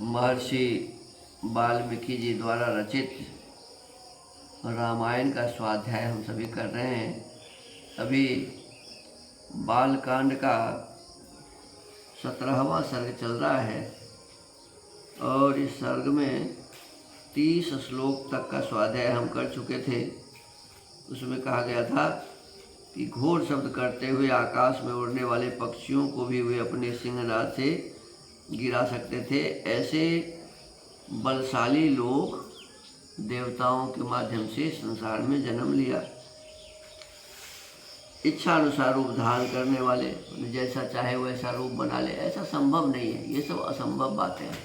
महर्षि वाल्मीकि जी द्वारा रचित रामायण का स्वाध्याय हम सभी कर रहे हैं। अभी बालकांड का 17वां सर्ग चल रहा है और इस सर्ग में 30 श्लोक तक का स्वाध्याय हम कर चुके थे। उसमें कहा गया था कि घोर शब्द करते हुए आकाश में उड़ने वाले पक्षियों को भी वे अपने सिंहनाद से गिरा सकते थे। ऐसे बलशाली लोग देवताओं के माध्यम से संसार में जन्म लिया। इच्छा अनुसार रूप धारण करने वाले, जैसा चाहे वैसा रूप बना ले, ऐसा संभव नहीं है। ये सब असंभव बातें हैं।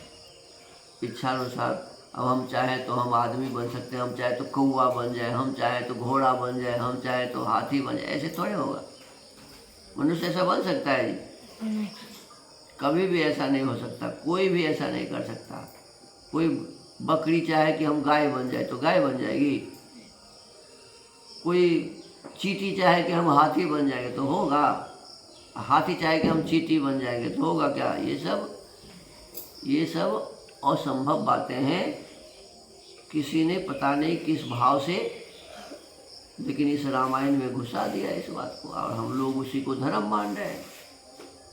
इच्छा अनुसार अब हम चाहें तो हम आदमी बन सकते हैं, हम चाहे तो कौवा बन जाए, हम चाहे तो घोड़ा बन जाए, हम चाहे तो हाथी बन जाए। ऐसे थोड़े होगा। मनुष्य ऐसा बन सकता है जी? कभी भी ऐसा नहीं हो सकता। कोई भी ऐसा नहीं कर सकता। कोई बकरी चाहे कि हम गाय बन जाए तो गाय बन जाएगी। कोई चींटी चाहे कि हम हाथी बन जाएंगे तो होगा। हाथी चाहे कि हम चींटी बन जाएंगे तो होगा क्या? ये सब असंभव बातें हैं। किसी ने पता नहीं किस भाव से, लेकिन इस रामायण में घुसा दिया इस बात को, और हम लोग उसी को धर्म मान रहे हैं।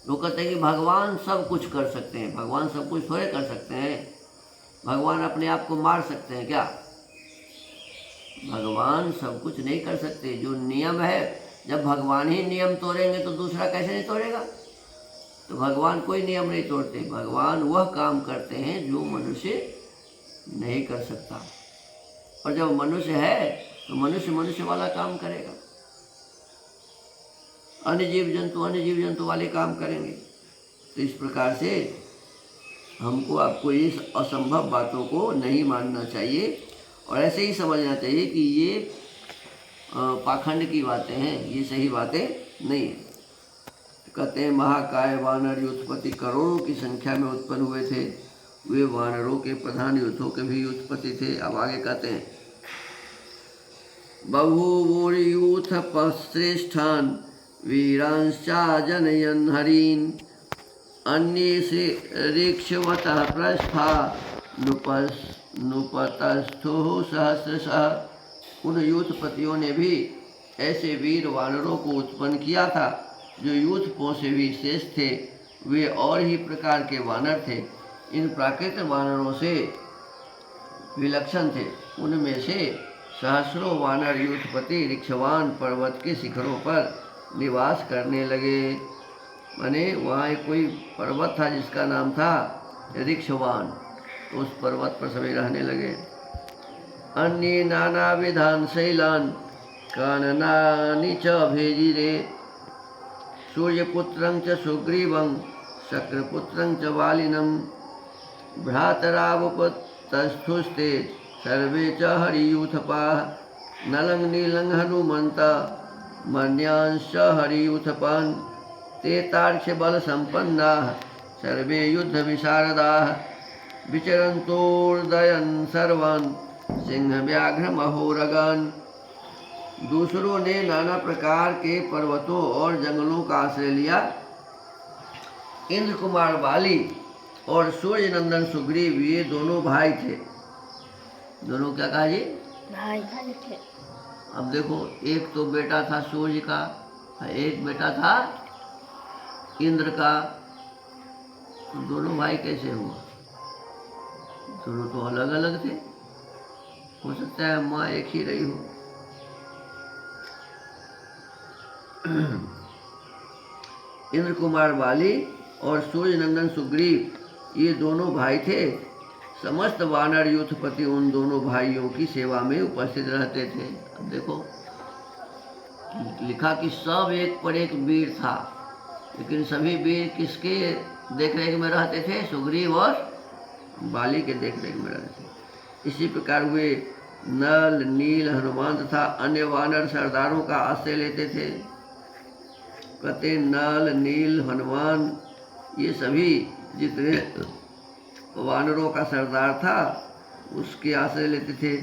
लोग कहते हैं कि भगवान सब कुछ कर सकते हैं। भगवान सब कुछ थोड़े कर सकते हैं। भगवान अपने आप को मार सकते हैं क्या? भगवान सब कुछ नहीं कर सकते। जो नियम है, जब भगवान ही नियम तोड़ेंगे तो दूसरा कैसे नहीं तोड़ेगा? तो भगवान कोई नियम नहीं तोड़ते। भगवान वह काम करते हैं जो मनुष्य नहीं कर सकता। और जब मनुष्य है तो मनुष्य वाला काम करेगा। अन्य जीव जंतु वाले काम करेंगे। तो इस प्रकार से हमको आपको इस असंभव बातों को नहीं मानना चाहिए और ऐसे ही समझना चाहिए कि ये पाखंड की बातें हैं, ये सही बातें नहीं है। कहते हैं महाकाय वानर उत्पत्ति करोड़ों की संख्या में उत्पन्न हुए थे। वे वानरों के प्रधान युद्धों के भी उत्पत्ति थे। अब आगे कहते हैं बभूवूर्यूथ श्रेष्ठान वीरांश्चा जनयन हरीन अन्ये से ऋक्षवतः प्रस्था नुपतस्थो सहस्रशः। उन यूथपतियों ने भी ऐसे वीर वानरों को उत्पन्न किया था जो यूथपों से भी श्रेष्ठ थे। वे और ही प्रकार के वानर थे। इन प्राकृतिक वानरों से विलक्षण थे। उनमें से सहस्रों वानर यूथपति ऋक्षवान पर्वत के शिखरों पर निवास करने लगे। माने वहाँ एक कोई पर्वत था जिसका नाम था ऋक्षवान। तो उस पर्वत पर सभी रहने लगे। अन्ये नाना विधान शैलान काननानि च भेजिरे सूर्यपुत्रं च सुग्रीवं शक्रपुत्रं च वालिनं भ्रातरावुपतस्थुस्ते सर्वे च हरियूथपाः नलं नीलं हनुमन्त मन्यांश्च हरियूथपान् ते तार्क्ष्यबलसम्पन्नाः सर्वे युद्धविशारदाः विचरन्तोर्दयन् सर्वान् सिंहव्याघ्रमहोरगान्। दूसरों ने नाना प्रकार के पर्वतों और जंगलों का आश्रय लिया। इंद्र कुमार बाली और सूर्य नंदन सुग्रीव ये दोनों भाई थे। दोनों क्या कहा जी? भाई थे। अब देखो, एक तो बेटा था सूर्य का, एक बेटा था इंद्र का। तो दोनों भाई कैसे हुआ? दोनों तो अलग अलग थे। हो सकता है माँ एक ही रही हो। इंद्र कुमार बाली और सूर्य नंदन सुग्रीव ये दोनों भाई थे। समस्त वानर यूथपति उन दोनों भाइयों की सेवा में उपस्थित रहते थे। अब देखो, लिखा कि सब एक पर एक वीर था, लेकिन सभी वीर किसके देखरेख में रहते थे? सुग्रीव और बाली के देखरेख में रहते थे। इसी प्रकार वे नल, नील, हनुमान तथा अन्य वानर सरदारों का आश्रय लेते थे। कहते नल, नील, हनुमान ये सभी जितने वानरों का सरदार था उसके आश्रय लेते थे।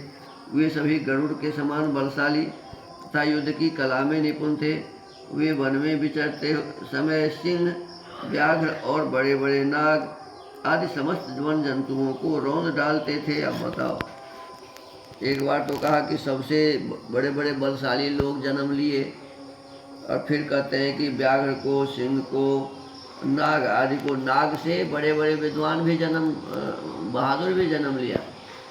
वे सभी गरुड़ के समान बलशाली तथा युद्ध की कला में निपुण थे। वे वन में विचरते समय सिंह, व्याघ्र और बड़े बड़े नाग आदि समस्त वन जंतुओं को रौंद डालते थे। अब बताओ, एक बार तो कहा कि सबसे बड़े बड़े बलशाली लोग जन्म लिए, और फिर कहते हैं कि व्याघ्र को, सिंह को, नाग आदि को, नाग से बड़े बड़े विद्वान भी बहादुर भी जन्म लिया,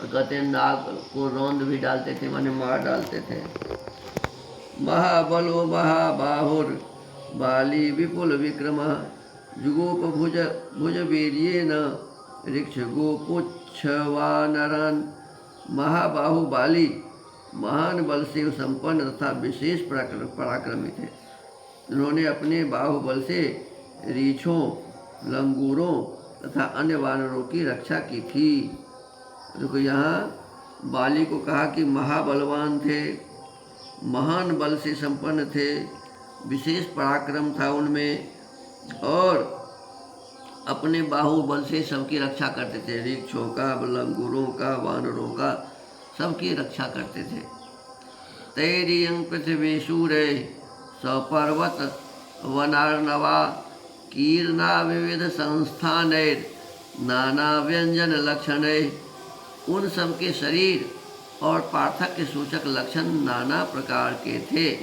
और कहते हैं नाग को रौंद भी डालते थे, माने मार डालते थे। महाबलो महाबाहुर बाली विपुल विक्रम जुगोप भुज भुज वीर्येन ऋक्ष गोपुच्छ वानरान। महाबाहु बाली महान बल से संपन्न तथा विशेष पराक्रमी थे। उन्होंने अपने बाहुबल से रीछों, लंगूरों तथा अन्य वानरों की रक्षा की थी। देखो यहाँ बाली को कहा कि महाबलवान थे, महान बल से संपन्न थे, विशेष पराक्रम था उनमें, और अपने बाहुबल से सबकी रक्षा करते थे। ऋक्षों का, लंगूरों का, वानरों का, सबकी रक्षा करते थे। तैरियं पृथ्वी सूर्य सपर्वत वनार्णवा कीर्णा विविध संस्थानैर नाना व्यंजन लक्षणैः। उन सबके शरीर और पार्थक्य सूचक लक्षण नाना प्रकार के थे।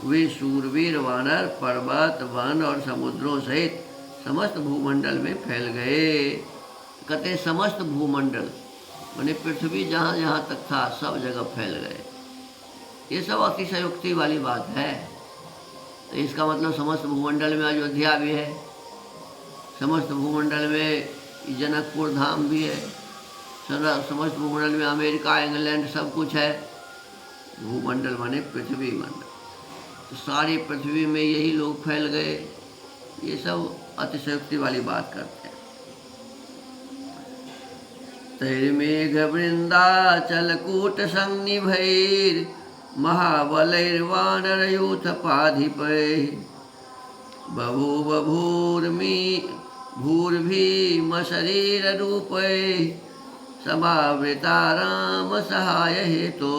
वे शूरवीर वानर पर्वत, वन और समुद्रों सहित समस्त भूमंडल में फैल गए। कहते समस्त भूमंडल माने पृथ्वी जहाँ जहाँ तक था सब जगह फैल गए। ये सब अतिशयोक्ति वाली बात है। तो इसका मतलब समस्त भूमंडल में अयोध्या भी है, समस्त भूमंडल में जनकपुर धाम भी है, समस्त भूमंडल में अमेरिका, इंग्लैंड सब कुछ है। भूमंडल माने पृथ्वी मंडल, तो सारी पृथ्वी में यही लोग फैल गए। ये सब अतिशयोक्ति वाली बात करते हैं। तैर्मेघ वृंदाचलकूट संनिभैर महाबलैर्वानरयूथपाधिपैः बभूव भूर्भीमशरीररूपैः समावृता राम सहाय हेतो।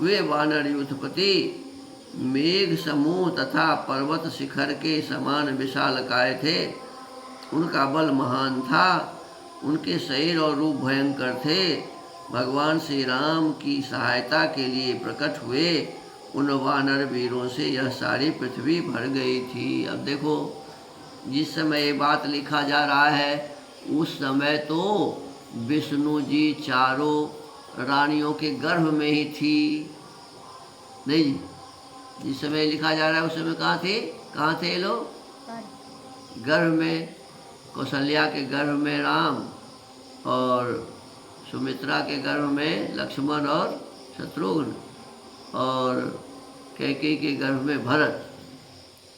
वे वानर यूथपति मेघ समूह तथा पर्वत शिखर के समान विशालकाय थे। उनका बल महान था, उनके शरीर और रूप भयंकर थे। भगवान श्री राम की सहायता के लिए प्रकट हुए उन वानर वीरों से यह सारी पृथ्वी भर गई थी। अब देखो, जिस समय ये बात लिखा जा रहा है उस समय तो विष्णु जी चारों रानियों के गर्भ में ही थी। नहीं, जिस समय लिखा जा रहा है उस समय कहाँ थे ये लोग? गर्भ में। कौशल्या के गर्भ में राम, और सुमित्रा के गर्भ में लक्ष्मण और शत्रुघ्न, और कैकेयी के गर्भ में भरत।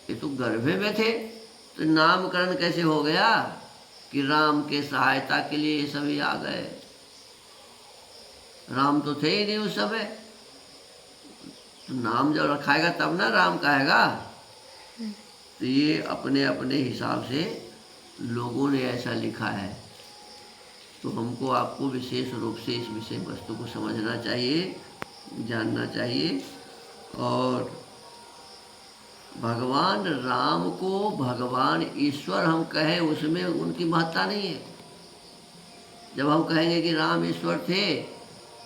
ये तो गर्भे में थे, तो नामकरण कैसे हो गया कि राम के सहायता के लिए ये सभी आ गए? राम तो थे ही नहीं उस समय, तो नाम जब रखाएगा तब ना राम कहेगा। तो ये अपने अपने हिसाब से लोगों ने ऐसा लिखा है। तो हमको आपको विशेष रूप से इस विषय वस्तु को समझना चाहिए, जानना चाहिए। और भगवान राम को भगवान ईश्वर हम कहें उसमें उनकी महत्ता नहीं है। जब हम कहेंगे कि राम ईश्वर थे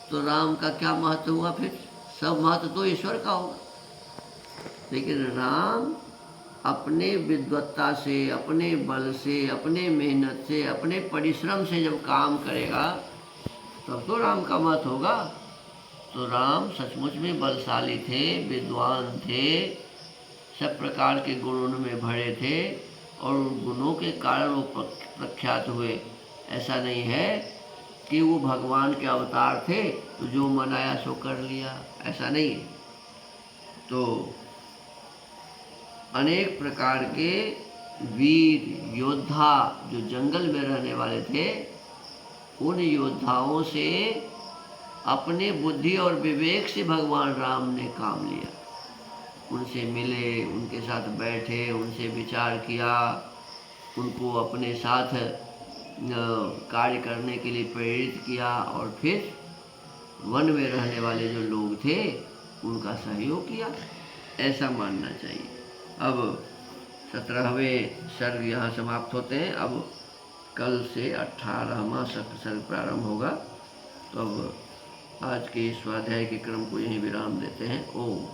तो राम का क्या महत्व हुआ? फिर सब महत्व तो ईश्वर का होगा। लेकिन राम अपने विद्वत्ता से, अपने बल से, अपने मेहनत से, अपने परिश्रम से जब काम करेगा तब तो राम का महत्व होगा। तो राम सचमुच में बलशाली थे, विद्वान थे, सब प्रकार के गुण उनमें भरे थे, और उन गुणों के कारण वो प्रख्यात हुए। ऐसा नहीं है कि वो भगवान के अवतार थे तो जो मनाया सो कर लिया, ऐसा नहीं है। तो अनेक प्रकार के वीर योद्धा जो जंगल में रहने वाले थे, उन योद्धाओं से अपने बुद्धि और विवेक से भगवान राम ने काम लिया। उनसे मिले, उनके साथ बैठे, उनसे विचार किया, उनको अपने साथ कार्य करने के लिए प्रेरित किया, और फिर वन में रहने वाले जो लोग थे उनका सहयोग किया। ऐसा मानना चाहिए। अब 17वें सर्ग यहाँ समाप्त होते हैं। अब कल से 18वां सर्ग प्रारंभ होगा। तो अब आज के इस स्वाध्याय के क्रम को यहीं विराम देते हैं। ओम।